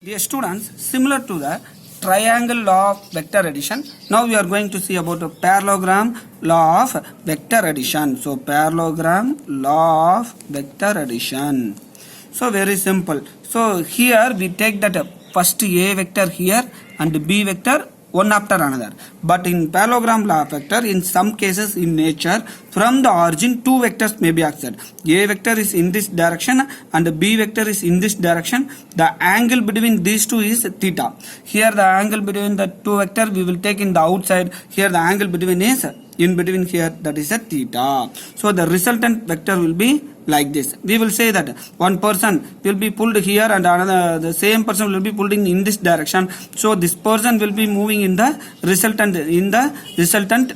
Dear students, similar to the triangle law of vector addition, now we are going to see about a parallelogram law of vector addition. So, parallelogram law of vector addition. So, very simple. So, here we take that first A vector here and B vector one after another. But in parallelogram law of vector, in some cases in nature, from the origin, two vectors may be accepted. A vector is in this direction and B vector is in this direction. The angle between these two is theta. Here the angle between the two vector we will take in the outside. Here the angle between is in between here, that is a theta. So the resultant vector will be like this. We will say that one person will be pulled here and another, the same person will be pulled in this direction. So this person will be moving in the resultant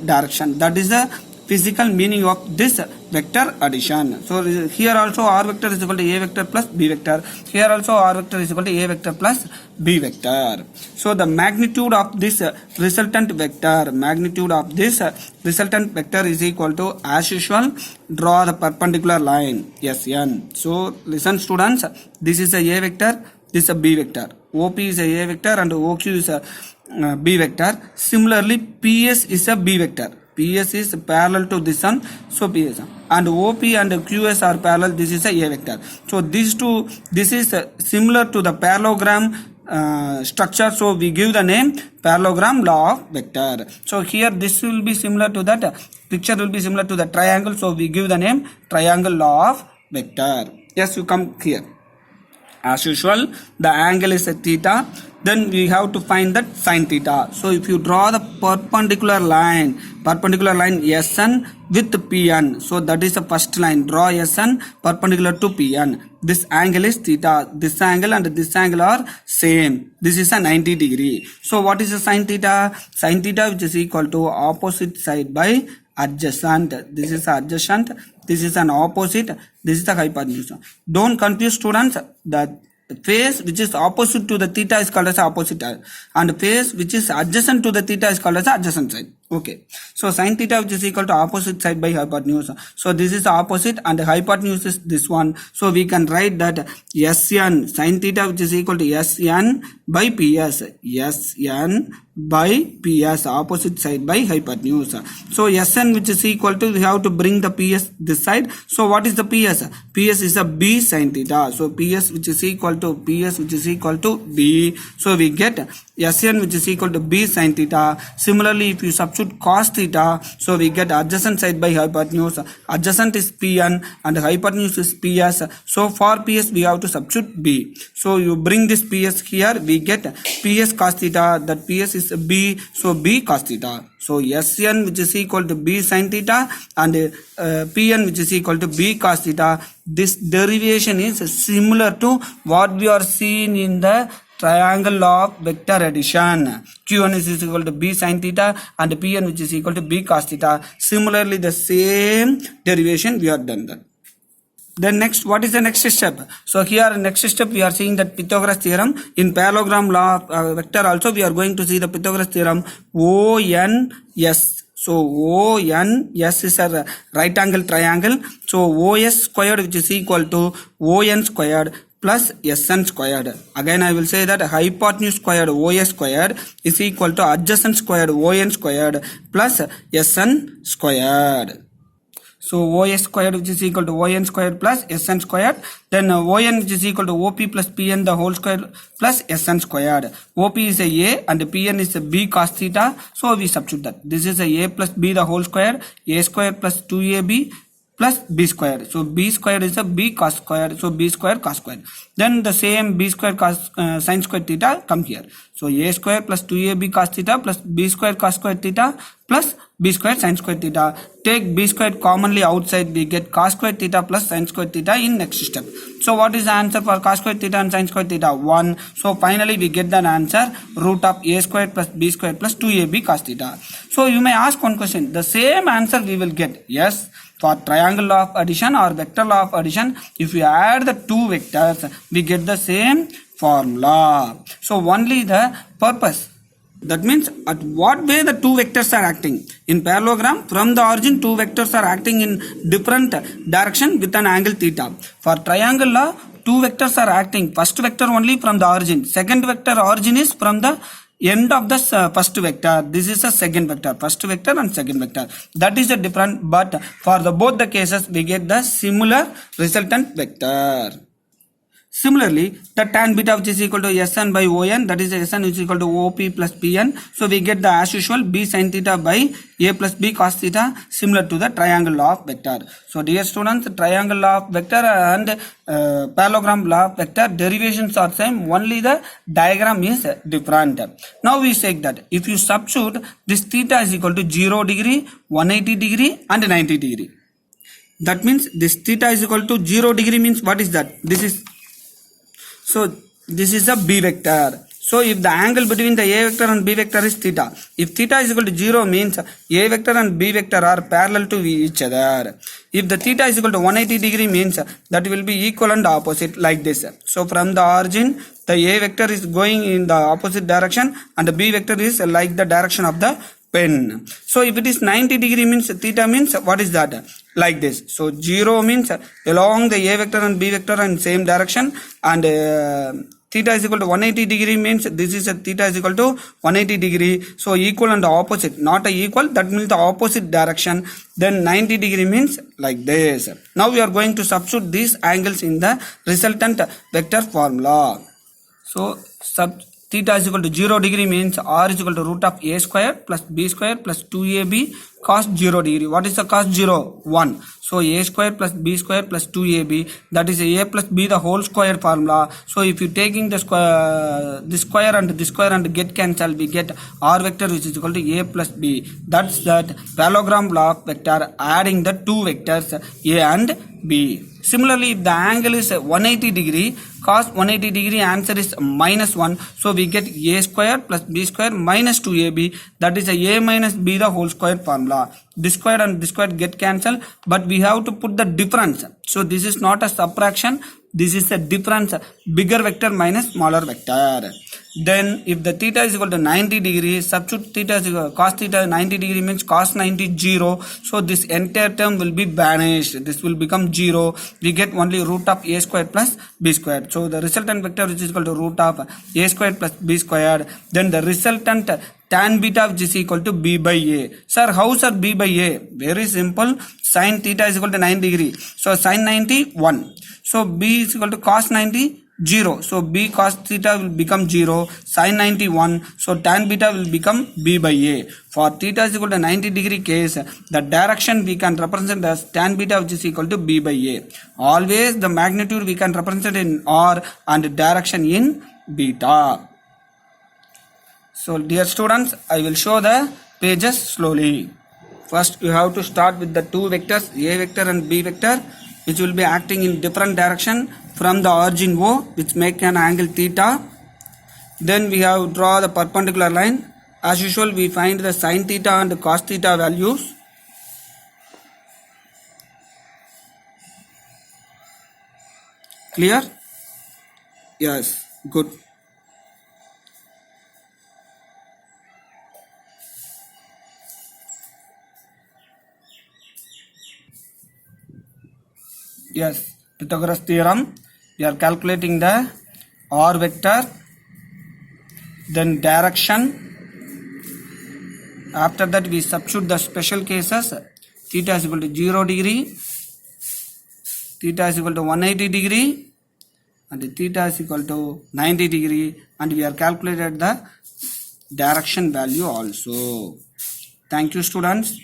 direction. That is the physical meaning of this vector addition. So here also R vector is equal to A vector plus B vector. Here also R vector is equal to A vector plus B vector. So the magnitude of this resultant vector is equal to, as usual, draw the perpendicular line Sn. So listen students, this is a vector, this is a B vector. OP is a vector and OQ is a B vector. Similarly, PS is a B vector. PS is parallel to this one, so PS, and OP and QS are parallel, this is a vector. So these two, this is similar to the parallelogram structure, so we give the name parallelogram law of vector. So here this will be similar to that, picture will be similar to the triangle, so we give the name triangle law of vector. Yes, you come here. As usual, the angle is a theta, then we have to find that sin theta. So if you draw the perpendicular line Sn with Pn, so that is the first line, draw Sn perpendicular to Pn. This angle is theta, this angle and this angle are same. This is a 90 degree. So what is the sin theta? Sin theta, which is equal to opposite side by adjacent. This is adjacent, this is an opposite, this is the hypotenuse. Don't confuse students, the face which is opposite to the theta is called as opposite and face which is adjacent to the theta is called as adjacent side. Okay, so sin theta which is equal to opposite side by hypotenuse. So this is opposite and the hypotenuse is this one. So we can write that Sn sin theta which is equal to Sn by PS. Sn by PS, opposite side by hypotenuse. So Sn which is equal to, we have to bring the PS this side. So what is the PS? PS is a B sin theta. So PS which is equal to B. So we get Sn which is equal to B sin theta. Similarly, if you substitute cos theta, so we get adjacent side by hypotenuse. Adjacent is Pn and hypotenuse is PS. So for PS we have to substitute B. So you bring this PS here, we get PS cos theta, that PS is B, so B cos theta. So Sn which is equal to B sin theta and Pn which is equal to B cos theta. This derivation is similar to what we are seeing in the triangle law of vector addition. Q1 is equal to B sin theta and Pn which is equal to B cos theta. Similarly, the same derivation we have done that. Then next, what is the next step? So here next step we are seeing that Pythagoras theorem. In parallelogram law of vector also we are going to see the Pythagoras theorem. ONS. So ONS is a right angle triangle. So OS squared which is equal to ON squared plus Sn squared. Again I will say that hypotenuse squared OS squared is equal to adjacent squared ON squared plus Sn squared. So OS squared which is equal to ON squared plus Sn squared. Then ON which is equal to OP plus PN the whole square plus Sn squared. OP is a and PN is a B cos theta. So we substitute that. This is a plus B the whole square. A squared plus 2AB plus B squared. So B squared is a B cos squared. So B squared cos squared. Then the same B squared cos sin squared theta come here. So A squared plus 2AB cos theta plus B squared cos squared theta plus B squared sin squared theta. Take B squared commonly outside, we get cos squared theta plus sin squared theta in next step. So what is the answer for cos squared theta and sin squared theta? 1. So finally we get the answer, root of A squared plus B squared plus 2AB cos theta. So you may ask one question, the same answer we will get. Yes, for triangle law of addition or vector law of addition, if we add the two vectors, we get the same formula. So only the purpose, that means at what way the two vectors are acting. In parallelogram, from the origin, two vectors are acting in different direction with an angle theta. For triangle law, two vectors are acting. First vector only from the origin. Second vector origin is from the end of the first vector. This is a second vector. First vector and second vector. That is a different. But for the both the cases, we get the similar resultant vector. Similarly, the tan beta which is equal to Sn by On, that is Sn which is equal to OP plus Pn. So we get the as usual B sin theta by A plus B cos theta, similar to the triangle law of vector. So dear students, triangle law of vector and parallelogram law of vector derivations are same, only the diagram is different. Now we say that if you substitute this theta is equal to 0 degree, 180 degree and 90 degree. That means this theta is equal to 0 degree means what is that? So this is a B vector. So if the angle between the A vector and B vector is theta, if theta is equal to 0 means A vector and B vector are parallel to each other. If the theta is equal to 180 degree means that will be equal and opposite like this. So from the origin, the A vector is going in the opposite direction and the B vector is like the direction of the pen. So if it is 90 degree means theta means what is that? Like this. So 0 means along the A vector and B vector in same direction, and theta is equal to 180 degree means this is a theta is equal to 180 degree. So equal and opposite, not a equal, that means the opposite direction. Then 90 degree means like this. Now we are going to substitute these angles in the resultant vector formula. So theta is equal to 0 degree means r is equal to root of a square plus b square plus 2ab cos 0 degree. What is the cos 0? 1. So a square plus b square plus 2ab, that is a plus b the whole square formula. So if you taking the square, this square and get cancel, we get r vector which is equal to a plus b. That's that parallelogram law of vector, adding the two vectors a and b. Similarly, if the angle is 180 degree, cos 180 degree answer is minus 1. So we get a square plus b square minus 2ab, that is a minus b the whole square formula. This square and this square get cancelled, but we have to put the difference. So this is not a subtraction, this is a difference, bigger vector minus smaller vector. Then if the theta is equal to 90 degree, substitute theta is equal to cos theta 90 degree means cos 90 0. So this entire term will be banished. This will become 0. We get only root of a square plus b square. So the resultant vector which is equal to root of a square plus b square. Then the resultant tan beta which is equal to b by a. Sir, how sir b by a? Very simple. Sin theta is equal to 9 degree. So sin 90 1. So b is equal to cos 90 0. So b cos theta will become 0. Sin 91. So tan beta will become b by a. For theta is equal to 90 degree case, the direction we can represent as tan beta which is equal to b by a. Always the magnitude we can represent in r and direction in beta. So dear students, I will show the pages slowly. First you have to start with the two vectors a vector and b vector, which will be acting in different direction from the origin O, which make an angle theta. Then we have draw the perpendicular line. As usual, we find the sin theta and cos theta values. Clear? Yes, good. Yes, Pythagoras theorem. We are calculating the r vector, then direction. After that we substitute the special cases. Theta is equal to 0 degree, theta is equal to 180 degree, and theta is equal to 90 degree, and we are calculated the direction value also. Thank you students.